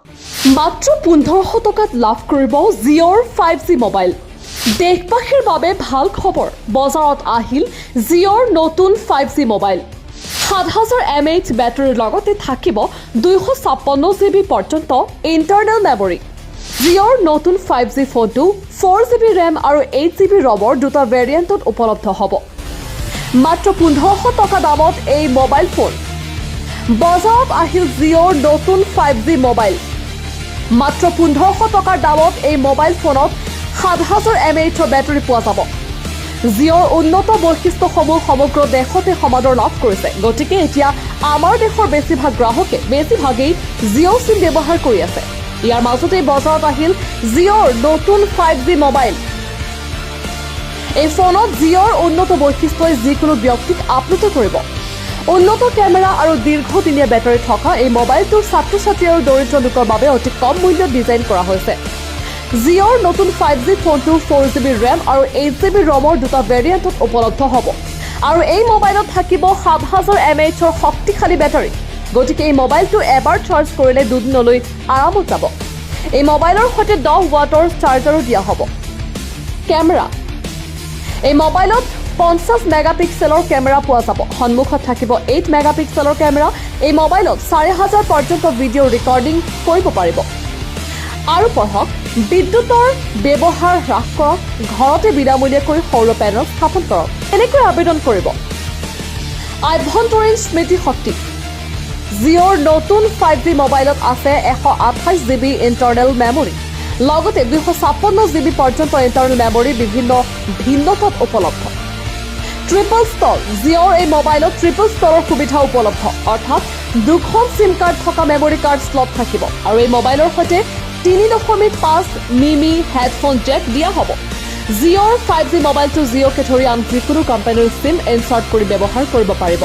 মাত্ৰ 1500 টকাত লাভ কৰিব জিঅ'ৰ 5G মোবাইল। দেশবাসীৰ বাবে ভাল খবৰ, বজাৰত আহিল জিঅ'ৰ নতুন 5G মোবাইল। 7000 mAh বেটাৰীৰ লগতে থাকিব 256 GB পৰ্যন্ত ইণ্টাৰনেল মেমৰি। জিঅ'ৰ নতুন 5G ফোনটো 4GB RAM আৰু 8GB ROMৰ দুটা ভেৰিয়েণ্টত উপলব্ধ হ'ব। মাত্ৰ 1500 টকা দামত এই মোবাইল ফোন। বজাৰত আহিল জিঅ'ৰ নতুন 5G মোবাইল। মাত্ৰ 1500 টকাৰ দামত এই মোবাইল ফোনত 7000 mAh বেটাৰী পোৱা যাব। জিঅ'ৰ উন্নত বৈশিষ্ট্যসমূহ সমগ্ৰ দেশতে সমাদৰ লাভ কৰিছে। গতিকে এতিয়া আমাৰ দেশৰ বেছিভাগ গ্ৰাহকে বেছিভাগেই জিঅ' চিম ব্যৱহাৰ কৰি আছে। ইয়াৰ মাজতে বজাৰত আহিল জিঅ'ৰ নতুন 5G মোবাইল। এই ফোনত জিঅ'ৰ উন্নত বৈশিষ্ট্যই যিকোনো ব্যক্তিক আপ্লুত কৰিব। উন্নত কেমেৰা আৰু দীৰ্ঘদিনীয়া বেটাৰী থকা এই মোবাইলটো ছাত্ৰ-ছাত্ৰী আৰু দৰিদ্ৰ লোকৰ বাবে অতি কম মূল্যত ডিজাইন কৰা হৈছে। জিঅ'ৰ নতুন 5G ফোনটো 4GB RAM আৰু 8GB ROMৰ দুটা ভেৰিয়েণ্টত উপলব্ধ হ'ব আৰু এই মোবাইলত থাকিব 7000 mAhৰ শক্তিশালী বেটাৰী। গতিকে এই মোবাইলটো এবাৰ চাৰ্জ কৰিলে দুদিনলৈ আৰামত যাব। এই মোবাইলৰ সৈতে 10 ৱাটৰ চাৰ্জাৰো দিয়া হ'ব। কেমেৰা, এই মোবাইলত 50 মেগাপিক্সেলৰ কেমেৰা পোৱা যাব। সন্মুখত থাকিব 8 মেগাপিক্সেলৰ কেমেৰা। এই মোবাইলত 4000 পৰ্যন্ত ভিডিঅ' ৰেকৰ্ডিং কৰিব পাৰিব। আৰু পঢ়ক, বিদ্যুতৰ ব্যৱহাৰ হ্ৰাস কৰক, ঘৰতে বিনামূলীয়াকৈ সৌৰ পেনেল স্থাপন কৰক। এনেকৈ আবেদন কৰিব। আভ্যন্তৰীণ স্মৃতি শক্তি, জিঅ'ৰ নতুন 5G মোবাইলত আছে 128 GB ইণ্টাৰনেল মেমৰি, লগতে 256 GB পৰ্যন্ত ইণ্টাৰনেল মেমৰি বিভিন্ন ভিন্নতাত উপলব্ধ। ট্ৰিপল ষ্টল, জিঅ'ৰ এই মোবাইলত ট্ৰিপল ষ্টলৰ সুবিধা উপলব্ধ, অৰ্থাৎ 2খন চিম কাৰ্ড থকা মেমৰি কাৰ্ড শ্লট থাকিব আৰু এই মোবাইলৰ সৈতে 3.5 মিমি হেডফোন জেক দিয়া হ'ব। জিঅ'ৰ 5G মোবাইলটো জিঅ'কে ধৰি আন যিকোনো কোম্পানীৰ চিম ইনচাৰ্ট কৰি ব্যৱহাৰ কৰিব পাৰিব।